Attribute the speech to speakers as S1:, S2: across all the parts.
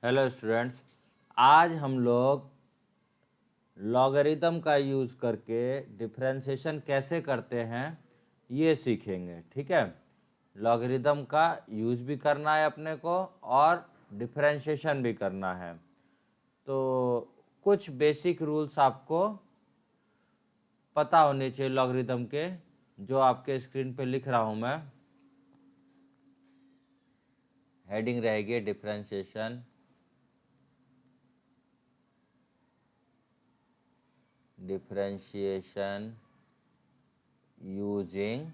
S1: Hello students, आज हम लोग लॉगरिदम का यूज़ करके डिफरेंशिएशन कैसे करते हैं ये सीखेंगे। ठीक है, लॉगरिदम का यूज़ भी करना है अपने को और डिफरेंशिएशन भी करना है। तो कुछ बेसिक रूल्स आपको पता होने चाहिए लॉगरिदम के, जो आपके स्क्रीन पे लिख रहा हूँ मैं। हेडिंग रहेगी डिफरेंशिएशन, डिफरेंशिएशन यूजिंग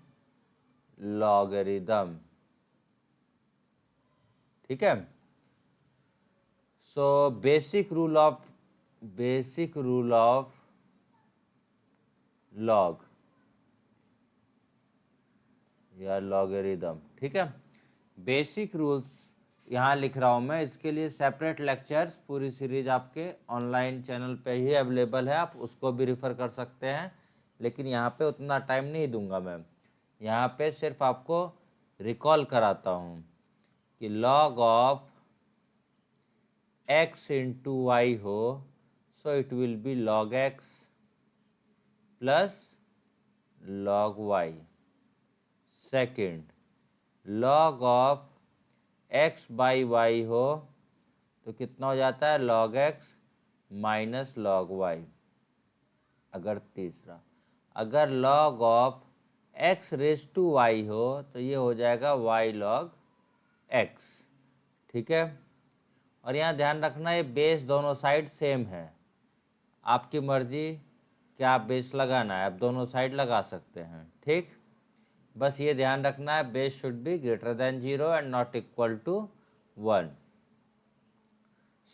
S1: लॉगरिदम। ठीक है, so basic rule of log या लॉगरिदम। ठीक है, बेसिक रूल्स यहाँ लिख रहा हूँ मैं। इसके लिए सेपरेट लेक्चर्स पूरी सीरीज आपके ऑनलाइन चैनल पे ही अवेलेबल है, आप उसको भी रिफ़र कर सकते हैं, लेकिन यहाँ पे उतना टाइम नहीं दूंगा मैं। यहाँ पे सिर्फ आपको रिकॉल कराता हूँ कि log of x into y हो, so it will be log x plus log y। Second, log of x by y हो तो कितना हो जाता है, log x minus log y। अगर तीसरा, अगर log of x raise to y हो तो ये हो जाएगा y log x। ठीक है, और यहाँ ध्यान रखना ये बेस दोनों साइड सेम है। आपकी मर्जी क्या बेस लगाना है, आप दोनों साइड लगा सकते हैं। ठीक, बस ये ध्यान रखना है base should be greater than 0 and not equal to 1।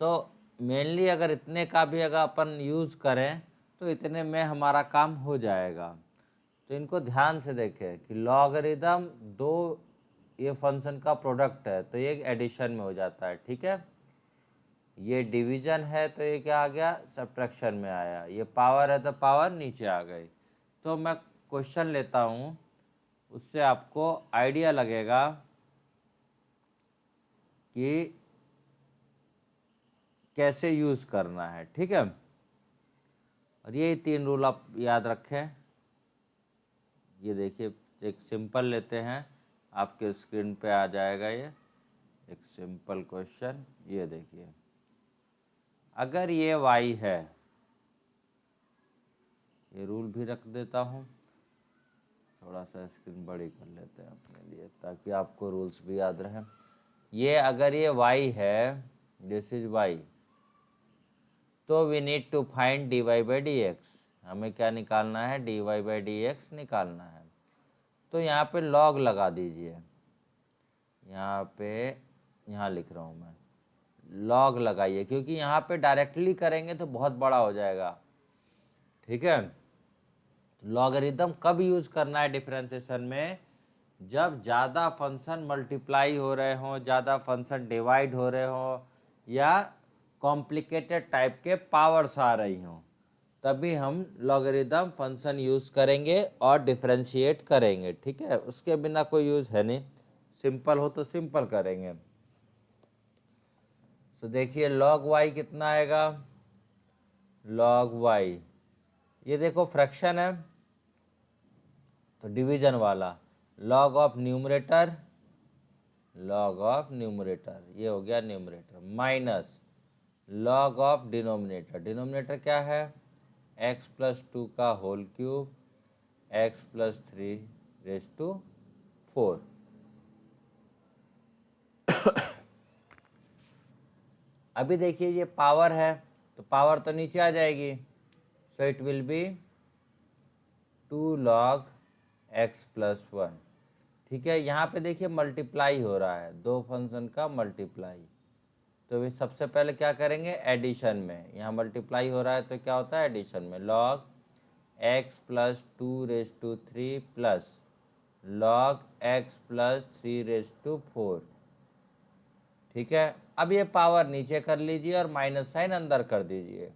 S1: So mainly अगर इतने का भी अगर अपन यूज़ करें तो इतने में हमारा काम हो जाएगा। तो इनको ध्यान से देखें कि लॉगरिदम दो ये फंक्शन का प्रोडक्ट है तो ये एडिशन में हो जाता है। ठीक है, ये डिवीजन है तो ये क्या आ गया, सब्ट्रैक्शन में आया। ये पावर है तो पावर नीचे आ गई। तो मैं क्वेश्चन लेता हूँ, उससे आपको आइडिया लगेगा कि कैसे यूज़ करना है। ठीक है, और ये तीन रूल आप याद रखें। ये देखिए, एक सिंपल लेते हैं, आपके स्क्रीन पे आ जाएगा ये एक सिंपल क्वेश्चन। ये देखिए, अगर ये y है, ये रूल भी रख देता हूँ, थोड़ा सा स्क्रीन बड़ी कर लेते हैं अपने लिए ताकि आपको रूल्स भी याद रहें। ये अगर ये y है, दिस इज y, तो we need to find dy by d x. हमें क्या निकालना है, dy बाई डी एक्स निकालना है। तो यहाँ पे log लगा दीजिए, यहाँ पे यहाँ लिख रहा हूँ मैं, log लगाइए, क्योंकि यहाँ पे डायरेक्टली करेंगे तो बहुत बड़ा हो जाएगा। ठीक है, लॉगरिदम कब यूज़ करना है डिफरेंशिएशन में, जब ज़्यादा फंक्शन मल्टीप्लाई हो रहे हों, ज़्यादा फंक्शन डिवाइड हो रहे हों, या कॉम्प्लिकेटेड टाइप के पावर्स आ रही हों, तभी हम लॉगरिदम फंक्शन यूज़ करेंगे और डिफरेंशिएट करेंगे। ठीक है, उसके बिना कोई यूज़ है नहीं। सिंपल हो तो सिंपल करेंगे। तो देखिए log y कितना आएगा, log y, ये देखो फ्रैक्शन है तो डिवीजन वाला, log of numerator, log of numerator, ये हो गया numerator, minus log of denominator, denominator क्या है, x प्लस 2 का whole cube, x plus 3 raise to 4। अभी देखिए ये पावर है तो पावर तो नीचे आ जाएगी, सो it will B 2 log x plus 1। ठीक है, यहाँ पे देखिए मल्टीप्लाई हो रहा है, दो फंक्शन का मल्टीप्लाई। तो वे सबसे पहले क्या करेंगे, एडिशन में, यहाँ मल्टीप्लाई हो रहा है तो क्या होता है एडिशन में, log x plus 2 raise to 3 plus log x plus 3 raise to 4। ठीक है, अब ये पावर नीचे कर लीजिए और माइनस साइन अंदर कर दीजिए।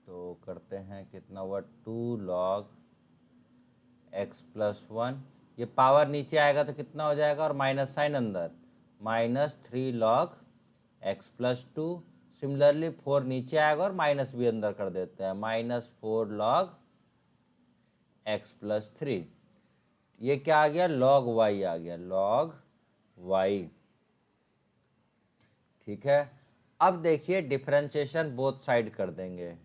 S1: तो करते हैं, कितना हुआ 2 log x प्लस 1, ये पावर नीचे आएगा तो कितना हो जाएगा और माइनस साइन अंदर, -3 log x प्लस 2। सिमिलरली 4 नीचे आएगा और माइनस भी अंदर कर देते हैं, -4 log x प्लस 3। ये क्या आ गया, log y आ गया, log y। ठीक है, अब देखिए डिफरेंशिएशन बोथ साइड कर देंगे।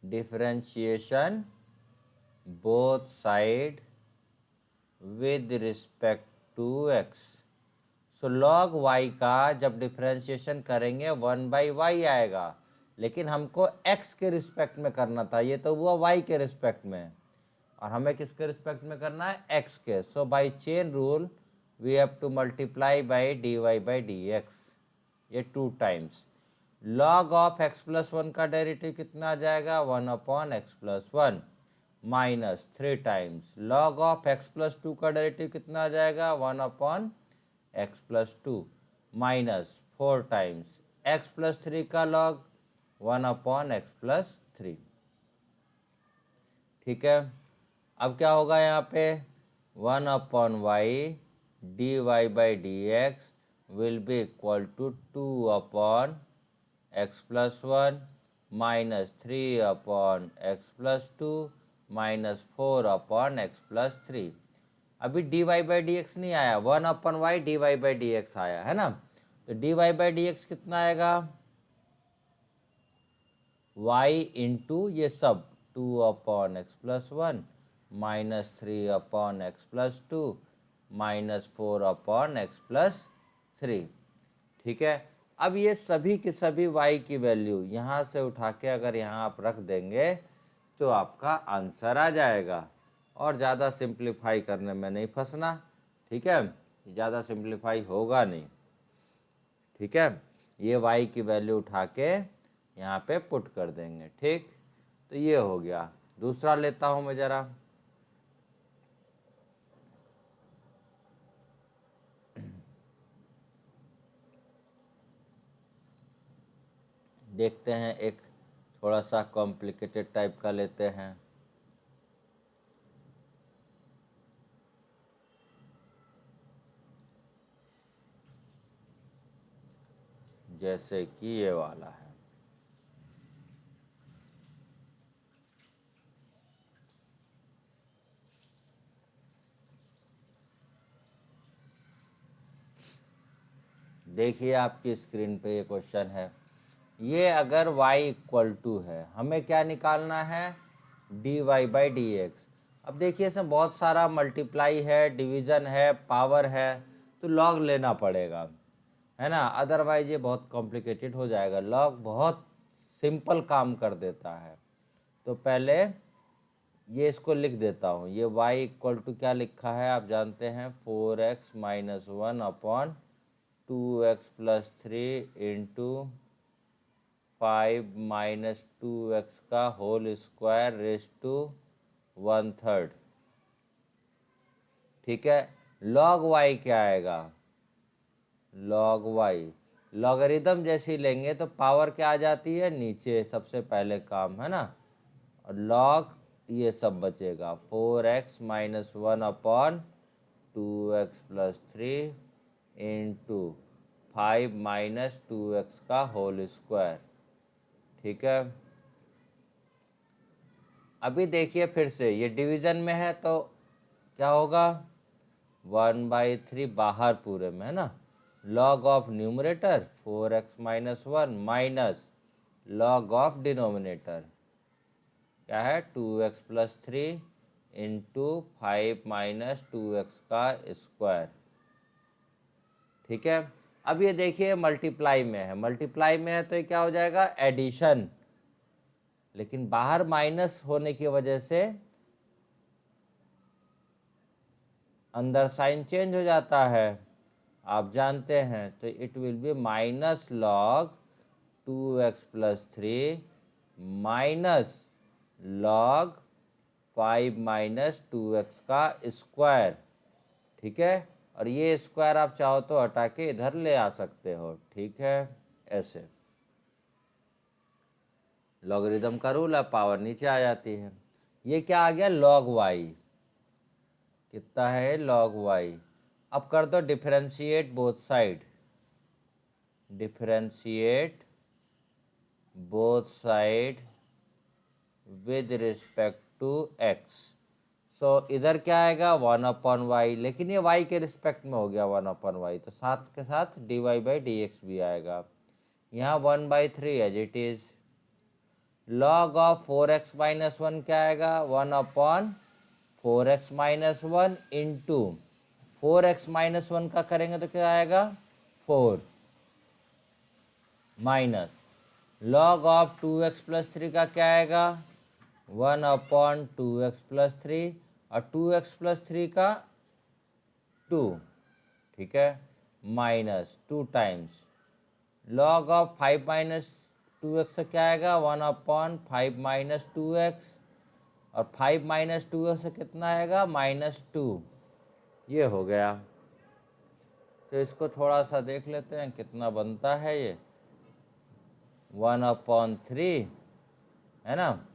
S1: Differentiation both side with respect to x। So log y का जब डिफरेंशिएशन करेंगे 1/y आएगा, लेकिन हमको x के रिस्पेक्ट में करना था, ये तो हुआ y के रिस्पेक्ट में, और हमें किसके रिस्पेक्ट में करना है, x के। So by chain rule we have to multiply by dy/dx, ये 2 times. log of x plus 1 का डेरिवेटिव कितना आ जाएगा, 1/x plus 1 minus 3 times. log of x plus 2 का डेरिवेटिव कितना आ जाएगा, 1/x plus 2 minus 4 times. x plus 3 का log 1/x प्लस 3। ठीक है, अब क्या होगा यहाँ पे, 1/y dy/dx will be equal to 2/x plus 1 minus 3/x plus 2 minus 4/x plus 3। अभी dy/dx नहीं आया, 1/y dy/dx आया है ना, तो dy/dx कितना आएगा, y इंटू ये सब 2/x plus 1 minus 3/x plus 2 minus 4/x plus 3। ठीक है, अब ये सभी के सभी y की वैल्यू यहाँ से उठा के अगर यहाँ आप रख देंगे तो आपका आंसर आ जाएगा, और ज़्यादा सिंप्लीफाई करने में नहीं फंसना। ठीक है, ज़्यादा सिंप्लीफाई होगा नहीं। ठीक है, ये y की वैल्यू उठा के यहाँ पे पुट कर देंगे। ठीक, तो ये हो गया। दूसरा लेता हूँ मैं ज़रा, देखते हैं, एक थोड़ा सा कॉम्प्लिकेटेड टाइप का लेते हैं। जैसे कि ये वाला है, देखिए आपकी स्क्रीन पे ये क्वेश्चन है। ये अगर y इक्वल टू है, हमें क्या निकालना है, dy/dx। अब देखिए इसमें बहुत सारा मल्टीप्लाई है, डिवीज़न है, पावर है, तो लॉग लेना पड़ेगा, है ना, अदरवाइज ये बहुत कॉम्प्लिकेटेड हो जाएगा। लॉग बहुत सिंपल काम कर देता है। तो पहले ये इसको लिख देता हूँ, ये y इक्वल टू क्या लिखा है आप जानते हैं, 4x minus 1/2x plus 3 into 5 minus 2x का होल स्क्वायर रेज टू 1/3। ठीक है, log y क्या आएगा, log y लॉगरिदम जैसी लेंगे तो पावर क्या आ जाती है नीचे, सबसे पहले काम है ना, और log ये सब बचेगा, 4x minus 1/2x plus 3 into 5 minus 2x का होल स्क्वायर। ठीक है, अभी देखिए फिर से ये डिवीज़न में है तो क्या होगा, 1/3 बाहर पूरे में है ना, log of numerator 4x minus 1 minus log of denominator क्या है, 2x plus 3 into 5 minus 2x का स्क्वायर। ठीक है, अब ये देखिए मल्टीप्लाई में है, मल्टीप्लाई में है तो ये क्या हो जाएगा, एडिशन, लेकिन बाहर माइनस होने की वजह से अंदर साइन चेंज हो जाता है, आप जानते हैं, तो it will B minus log 2x plus 3 minus log 5 minus 2x का स्क्वायर। ठीक है, और ये स्क्वायर आप चाहो तो हटा के इधर ले आ सकते हो। ठीक है, ऐसे लॉगरिदम का रूल है, पावर नीचे आ जाती है। ये क्या आ गया, log y, कितना है log y। अब कर दो differentiate both side, differentiate both side with respect to x। So इधर क्या आएगा 1/y, लेकिन ये y के रिस्पेक्ट में हो गया 1/y, तो साथ के साथ dy/dx भी आएगा। यहाँ 1/3 as it is. log of 4x minus 1 क्या आएगा 1/4x minus 1 into 4x minus 1 का करेंगे तो क्या आएगा 4 minus log of 2x plus 3 का क्या आएगा 1/2x प्लस 3 और 2x प्लस 3 का 2, ठीक है, minus 2 times log of 5 minus 2x से क्या आएगा 1/5 माइनस 2x, और 5 माइनस 2x से कितना आएगा -2। ये हो गया। तो इसको थोड़ा सा देख लेते हैं कितना बनता है ये 1/3 है ना,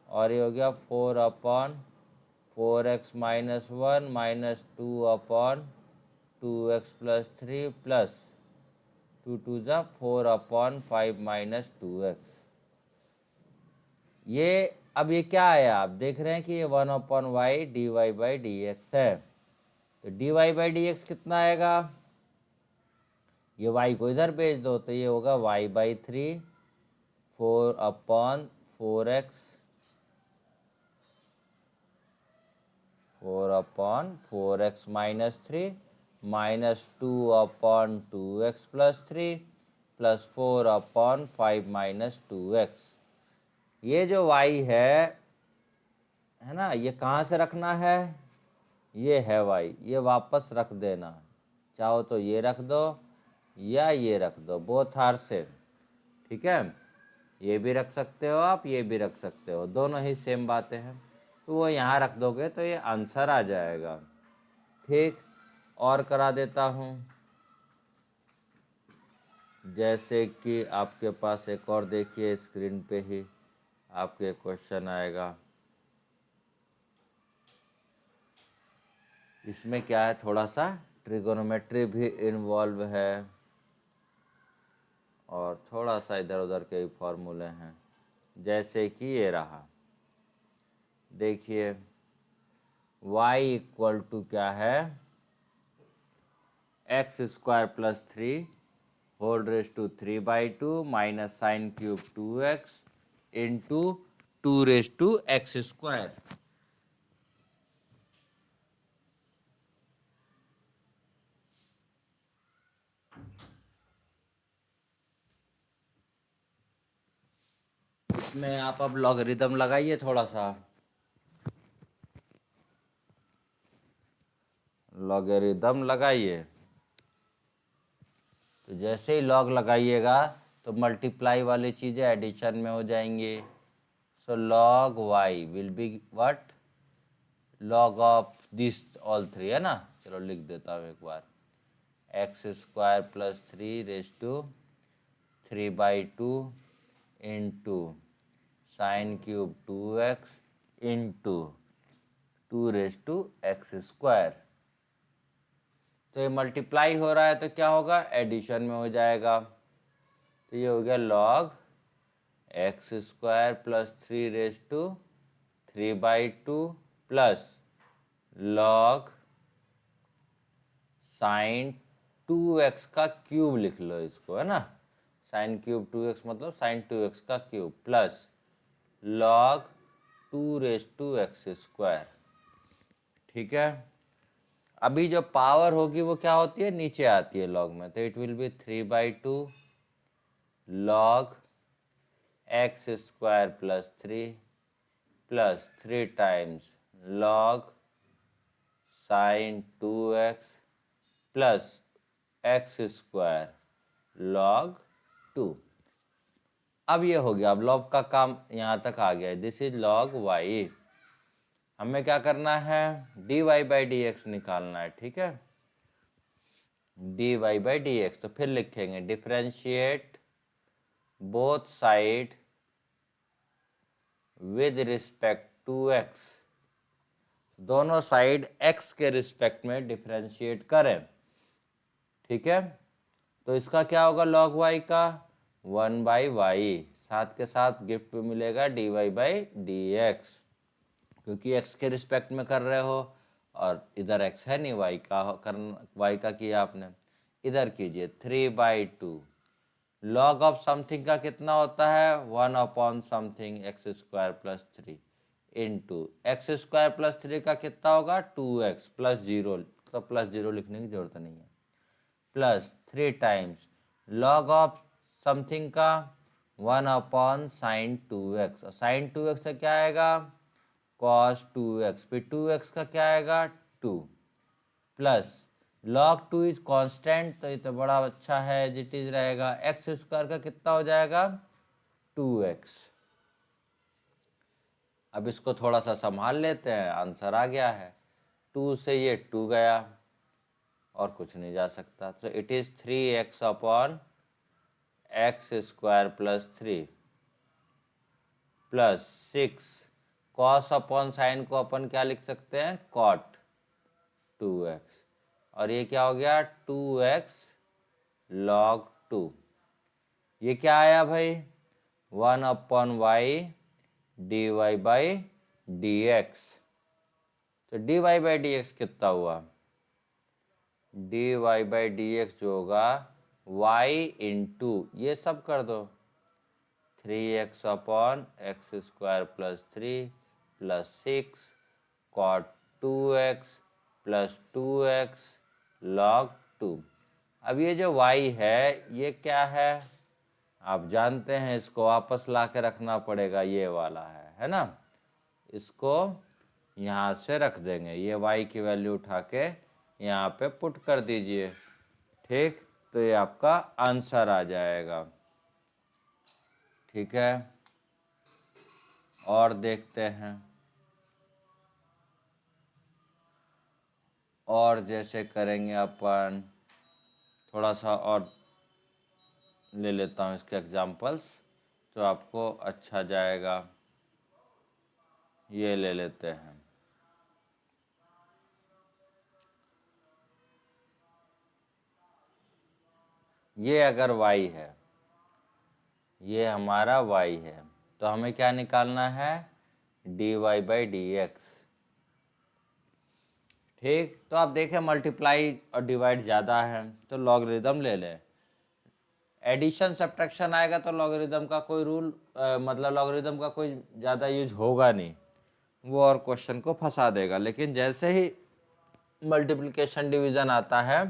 S1: और ये हो गया 4/4x minus 1 minus 2/2x plus 3 plus 2 2 जा 4/5 माइनस 2x। ये अब ये क्या आया, आप देख रहे हैं कि ये 1/y dy/dx है। तो dy/dx कितना आएगा, ये y को इधर भेज दो तो ये होगा y/3 4/4x 4/4x minus 3 minus 2/2x plus 3 plus 4/5 minus 2x। ये जो y है ना, ये कहाँ से रखना है, ये है y, ये वापस रख देना, चाहो तो ये रख दो या ये रख दो, बोथ आर सेम, ठीक है। ये भी रख सकते हो आप, ये भी रख सकते हो, दोनों ही सेम बातें हैं। तो वो यहाँ रख दोगे तो ये आंसर आ जाएगा। ठीक, और करा देता हूँ, जैसे कि आपके पास एक और देखिए स्क्रीन पे ही आपके क्वेश्चन आएगा। इसमें क्या है, थोड़ा सा ट्रिगोनोमेट्री भी इन्वॉल्व है और थोड़ा सा इधर उधर के भी फॉर्मूले हैं। जैसे कि ये रहा, देखिए y इक्वल टू क्या है x² plus 3 whole raise to 3/2 minus sine cube 2x into 2⁻x²। इसमें आप अब लॉगरिदम लगाइए थोड़ा सा, लॉगरिदम लगाइए। तो जैसे ही लॉग लगाइएगा तो मल्टीप्लाई वाली चीज़ें एडिशन में हो जाएंगी। So log y will be what, log of this all three, है ना। चलो लिख देता हूँ एक बार, x² plus 3 raise to 3/2 into sine cube 2x into 2⁻x²। तो ये मल्टीप्लाई हो रहा है तो क्या होगा, एडिशन में हो जाएगा। तो ये हो गया log x² plus 3 raise to 3/2 plus log sine 2x का क्यूब, लिख लो इसको, है ना, साइन क्यूब 2x मतलब साइन 2x का क्यूब प्लस log 2⁻x²। ठीक है। अभी जो पावर होगी वो क्या होती है, नीचे आती है लॉग में, तो it will be 3/2 log x² plus 3 plus 3 times log sine 2x plus x² log 2। अब ये हो गया, अब लॉग का काम यहाँ तक आ गया है, दिस इज log y। हमें क्या करना है, dy/dx निकालना है, ठीक है, dy/dx। तो फिर लिखेंगे differentiate both side with respect to x, दोनों साइड x के रिस्पेक्ट में डिफरेंशिएट करें। ठीक है, तो इसका क्या होगा log y का 1/y, साथ के साथ गिफ्ट में मिलेगा dy/dx, क्योंकि x के रिस्पेक्ट में कर रहे हो और इधर x है नहीं, y का किया आपने, इधर कीजिए 3/2। लॉग ऑफ समथिंग का कितना होता है 1 समथिंग x² + 3 इंटू x² + 3 का कितना होगा 2x +0, तो +0 लिखने की जरूरत नहीं है, +3 टाइम्स लॉग ऑफ समथिंग का 1/sin2x, sin 2x से क्या आएगा cos 2x, फिर 2x का क्या आएगा 2, प्लस log 2 इज कांस्टेंट, तो ये तो बड़ा अच्छा है, एज इट इज रहेगा, x² का कितना हो जाएगा 2x। अब इसको थोड़ा सा संभाल लेते हैं, आंसर आ गया है, 2 से ये 2 गया और कुछ नहीं जा सकता, तो it is 3x/x² + 3 plus 6 cos/sin को अपन क्या लिख सकते हैं cot 2x, और ये क्या हो गया 2x log 2। ये क्या आया भाई 1/y dy/dx, तो dy/dx कितना हुआ dy/dx जो होगा y इंटू ये सब कर दो 3x/x² + 3 + 6 cot 2x + 2x log 2। अब ये जो y है ये क्या है आप जानते हैं, इसको वापस ला के रखना पड़ेगा, ये वाला है ना, इसको यहाँ से रख देंगे, ये y की वैल्यू उठा के यहाँ पे पुट कर दीजिए। ठीक, तो ये आपका आंसर आ जाएगा। ठीक है, और देखते हैं, और जैसे करेंगे अपन थोड़ा सा और ले लेता हूँ इसके एग्जाम्पल्स, तो आपको अच्छा जाएगा। ये ले लेते हैं, ये अगर y है, ये हमारा y है, तो हमें क्या निकालना है dy/dx। ठीक, तो आप देखें मल्टीप्लाई और डिवाइड ज़्यादा है तो लॉगरिदम ले लें, एडिशन सब्ट्रैक्शन आएगा तो लॉगरिदम का कोई रूल मतलब लॉगरिदम का कोई ज़्यादा यूज होगा नहीं, वो और क्वेश्चन को फंसा देगा। लेकिन जैसे ही मल्टीप्लिकेशन डिवीज़न आता है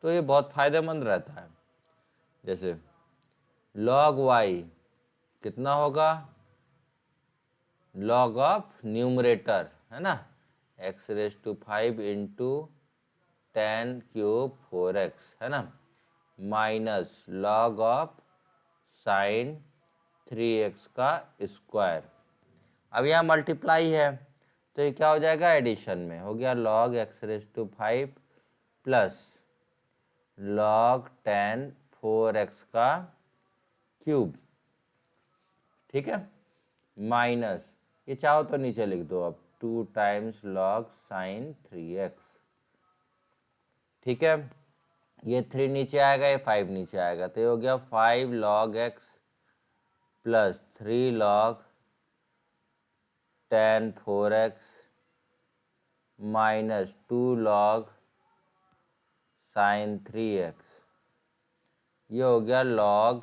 S1: तो ये बहुत फ़ायदेमंद रहता है। जैसे log y कितना होगा log ऑफ न्यूमरेटर है ना x⁵ इंटू 10³ 4x है ना, minus log of sine 3x का स्क्वायर। अब यहाँ मल्टीप्लाई है तो ये क्या हो जाएगा एडिशन में, हो गया log x⁵ plus log 10 4x का क्यूब। ठीक है, माइनस ये चाहो तो नीचे लिख दो अब 2 टाइम्स log साइन 3x। ठीक है, ये 3 नीचे आएगा, ये 5 नीचे आएगा, तो ये हो गया 5 log x plus 3 log 10 4x minus 2 log sine 3x, ये हो गया log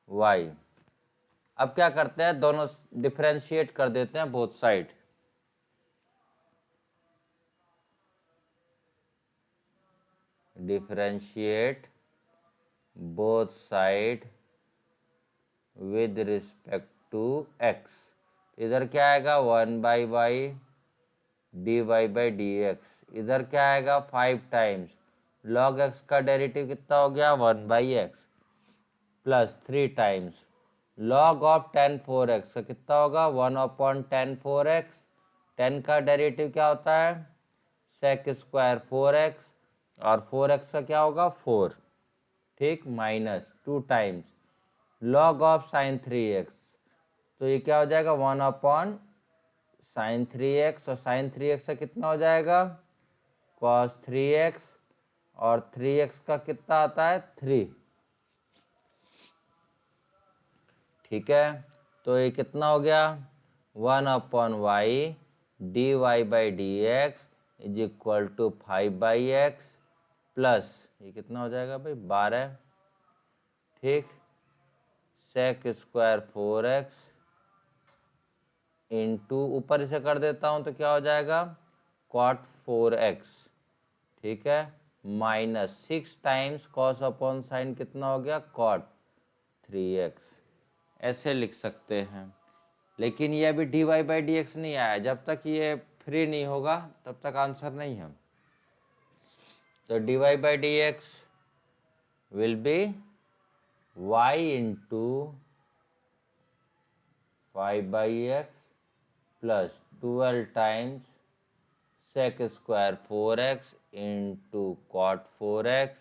S1: y। अब क्या करते हैं दोनों डिफरेंशिएट कर देते हैं both side, differentiate both side with respect to x। इधर क्या आएगा 1/y dy/dx, इधर क्या आएगा 5 टाइम्स log x का डेरिवेटिव कितना हो गया 1/x plus 3 times log of 10 4x का कितना होगा 1/10 4x, 10 का डेरिवेटिव क्या होता है sec² 4x और 4x का क्या होगा 4। ठीक, minus 2 times log of sine 3x, तो ये क्या हो जाएगा 1/sin 3x, और साइन 3x का कितना हो जाएगा cos 3x, और 3x का कितना आता है 3। ठीक है, तो ये कितना हो गया 1/y dy/dx is equal to 5/x plus ये कितना हो जाएगा भाई 12। ठीक, sec स्क्वायर 4x इंटू ऊपर इसे कर देता हूँ तो क्या हो जाएगा cot 4x। ठीक है, minus 6 times cos upon sine कितना हो गया cot 3x, ऐसे लिख सकते हैं। लेकिन ये अभी dy/dx नहीं आया, जब तक ये फ्री नहीं होगा तब तक आंसर नहीं है। तो dy/dx will B y into 5/x plus 12 times sec square 4x into cot 4x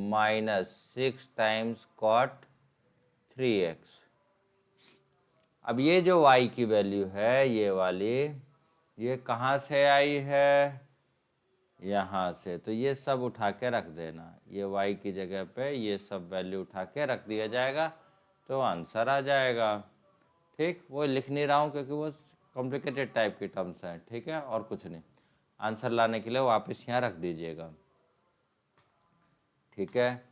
S1: minus 6 times cot 3x। अब ये जो y की वैल्यू है ये वाली, ये कहाँ से आई है यहाँ से, तो ये सब उठा के रख देना, ये y की जगह पे ये सब वैल्यू उठा के रख दिया जाएगा तो आंसर आ जाएगा। ठीक, वो लिख नहीं रहा हूँ क्योंकि वो कॉम्प्लिकेटेड टाइप की टर्म्स हैं। ठीक है, और कुछ नहीं, आंसर लाने के लिए वापस यहाँ रख दीजिएगा। ठीक है,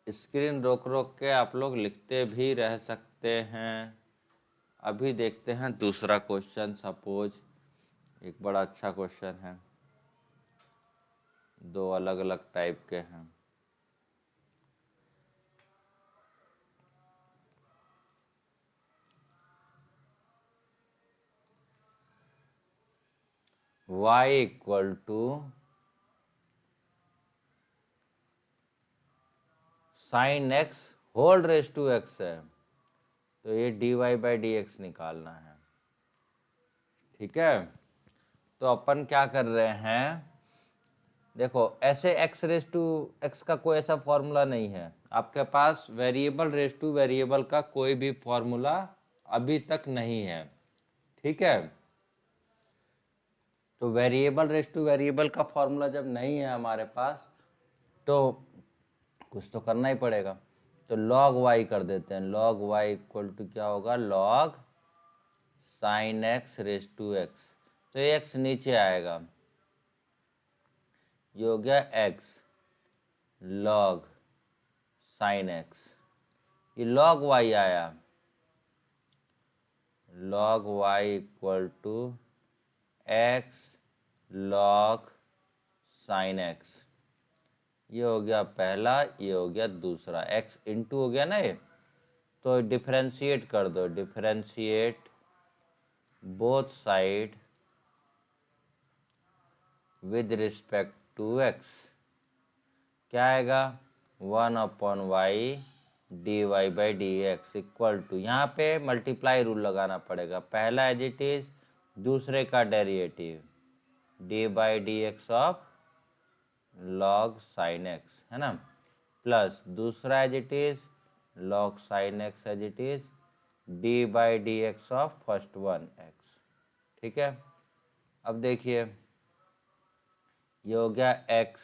S1: स्क्रीन रोक रोक के आप लोग लिखते भी रह सकते हैं। अभी देखते हैं दूसरा क्वेश्चन, सपोज एक बड़ा अच्छा क्वेश्चन है, दो अलग अलग टाइप के हैं। y equal to sine x whole raise to x है, तो ये dy/dx निकालना है। ठीक है, तो अपन क्या कर रहे हैं, देखो ऐसे x रेस टू एक्स का कोई ऐसा फॉर्मूला नहीं है आपके पास, वेरिएबल रेस टू वेरिएबल का कोई भी फॉर्मूला अभी तक नहीं है। ठीक है, तो वेरिएबल रेस टू वेरिएबल का फॉर्मूला जब नहीं है हमारे पास तो कुछ तो करना ही पड़ेगा। तो log y कर देते हैं, log y इक्वल टू क्या होगा log sine x raise to x, तो x नीचे आएगा, ये हो गया x log साइन एक्स, ये log y आया, log y equal to x log sine x, ये हो गया पहला, ये हो गया दूसरा, x इंटू हो गया ना ये, तो डिफरेंशिएट कर दो, differentiate both side with respect to x, क्या आएगा 1/y dy/dx इक्वल टू, यहाँ पे मल्टीप्लाई रूल लगाना पड़ेगा, पहला एज इट इज दूसरे का derivative dy/dx of log sin x, है ना, प्लस दूसरा as it is log sin x as it is dy/dx of first one x। ठीक है, अब देखिए ये हो गया x,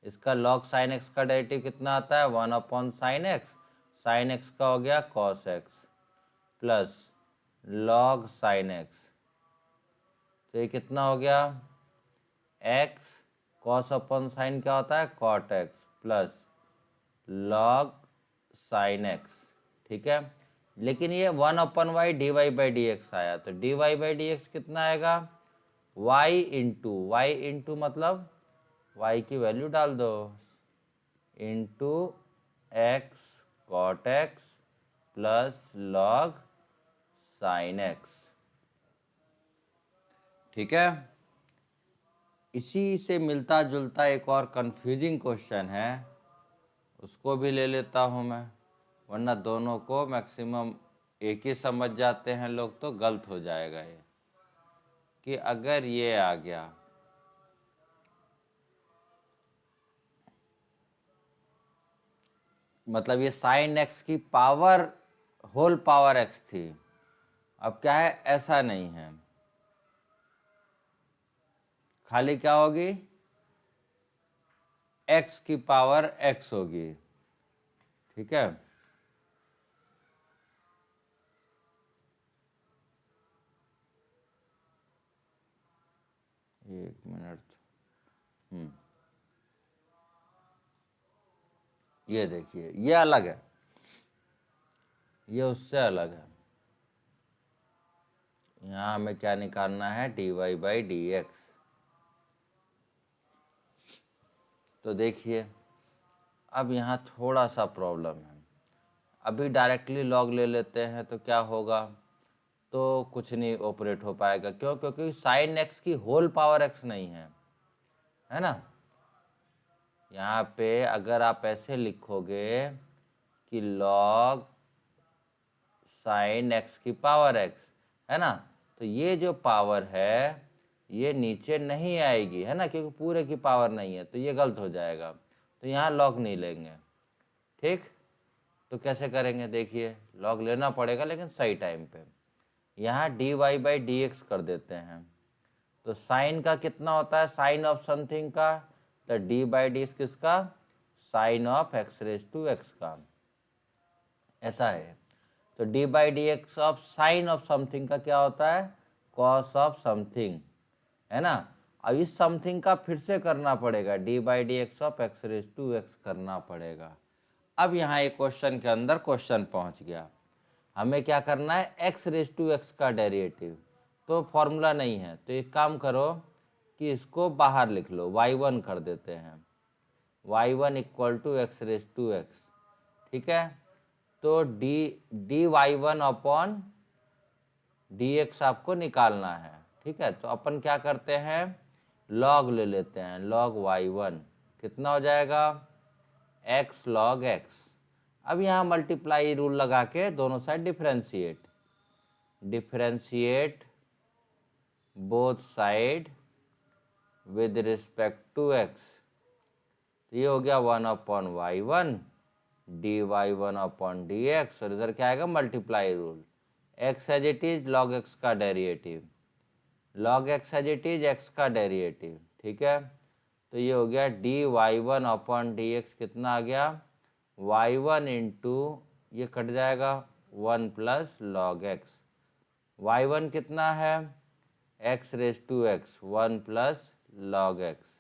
S1: इसका log sin x का डेरिवेटिव कितना आता है 1/sin x, sin x का हो गया cos x plus log sin x, तो ये कितना हो गया x cos अपन sin क्या होता है cot x plus log sin x। ठीक है, लेकिन ये 1/y dy/dx आया, तो dy/dx कितना आएगा y इंटू मतलब y की वैल्यू डाल दो into x cot x plus log sin x। ठीक है, इसी से मिलता जुलता एक और कंफ्यूजिंग क्वेश्चन है, उसको भी ले लेता हूँ मैं, वरना दोनों को मैक्सिमम एक ही समझ जाते हैं लोग तो गलत हो जाएगा ये, कि अगर ये आ गया मतलब ये साइन एक्स की पावर होल पावर एक्स थी। अब क्या है, ऐसा नहीं है, खाली क्या होगी, एक्स की पावर एक्स होगी। ठीक है, एक मिनट। ये देखिए, ये अलग है, ये उससे अलग है। यहाँ हमें क्या निकालना है, d y by d x. तो देखिए अब यहाँ थोड़ा सा प्रॉब्लम है। अभी डायरेक्टली लॉग ले लेते हैं तो क्या होगा, तो कुछ नहीं ऑपरेट हो पाएगा। क्यों? क्योंकि साइन एक्स की होल पावर एक्स नहीं है ना। यहाँ पे अगर आप ऐसे लिखोगे कि लॉग साइन एक्स की पावर एक्स, है ना, तो ये जो पावर है ये नीचे नहीं आएगी, है ना, क्योंकि पूरे की पावर नहीं है, तो ये गलत हो जाएगा। तो यहाँ लॉग नहीं लेंगे। ठीक, तो कैसे करेंगे, देखिए लॉग लेना पड़ेगा लेकिन सही टाइम पे। यहाँ d y by d x कर देते हैं। तो साइन का कितना होता है, साइन ऑफ समथिंग का, तो डी बाई डी किसका, sine of x raise to x का, ऐसा है। तो d by d x of sine of something का क्या होता है, कॉस ऑफ समथिंग, है ना। अब इस समथिंग का फिर से करना पड़ेगा, d by d x of x raise to x करना पड़ेगा। अब यहाँ एक क्वेश्चन के अंदर क्वेश्चन पहुँच गया, हमें क्या करना है, एक्स रेज टू एक्स का डेरिवेटिव। तो फॉर्मूला नहीं है, तो एक काम करो कि इसको बाहर लिख लो, y1 कर देते हैं, y1 equal to x raise to x. ठीक है, तो d y one upon d x आपको निकालना है। ठीक है, तो अपन क्या करते हैं, लॉग ले लेते हैं, लॉग y1 कितना हो जाएगा, एक्स लॉग एक्स। अब यहाँ मल्टीप्लाई रूल लगा के दोनों side differentiate both side with respect to x. तो ये हो गया 1/y1 d y one upon d x, और इधर क्या आएगा, multiply rule, x as it is log x का derivative, log x as it is x का डेरिवेटिव। ठीक है, तो ये हो गया d y one upon d x, कितना आ गया, y1 इंटू, ये कट जाएगा, 1 प्लस लॉग एक्स। y1 कितना है, एक्स रेज टू एक्स, 1 प्लस लॉग एक्स,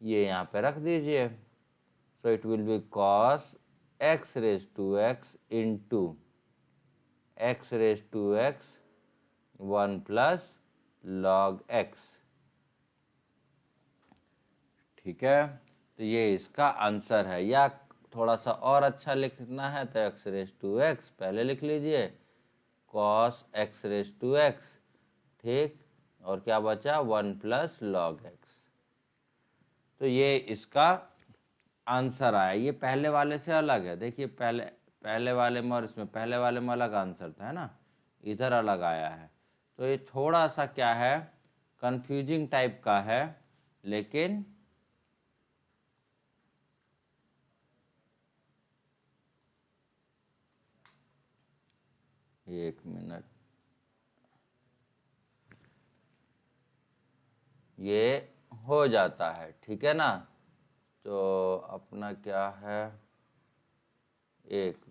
S1: ये यहाँ पे रख दीजिए। So it will be cos x raise to x into x raise to x 1 प्लस लॉग एक्स। ठीक है, तो ये इसका आंसर है। या थोड़ा सा और अच्छा लिखना है तो एक्स रेज टू एक्स पहले लिख लीजिए, cos x raise to x, ठीक, और क्या बचा, 1 प्लस लॉग एक्स। तो ये इसका आंसर आया। ये पहले वाले से अलग है, देखिए पहले वाले में और इसमें, पहले वाले में अलग आंसर था, है ना, इधर अलग आया है। तो ये थोड़ा सा क्या है, कंफ्यूजिंग टाइप का है, लेकिन एक मिनट, ये हो जाता है, ठीक है ना। तो अपना क्या है, एक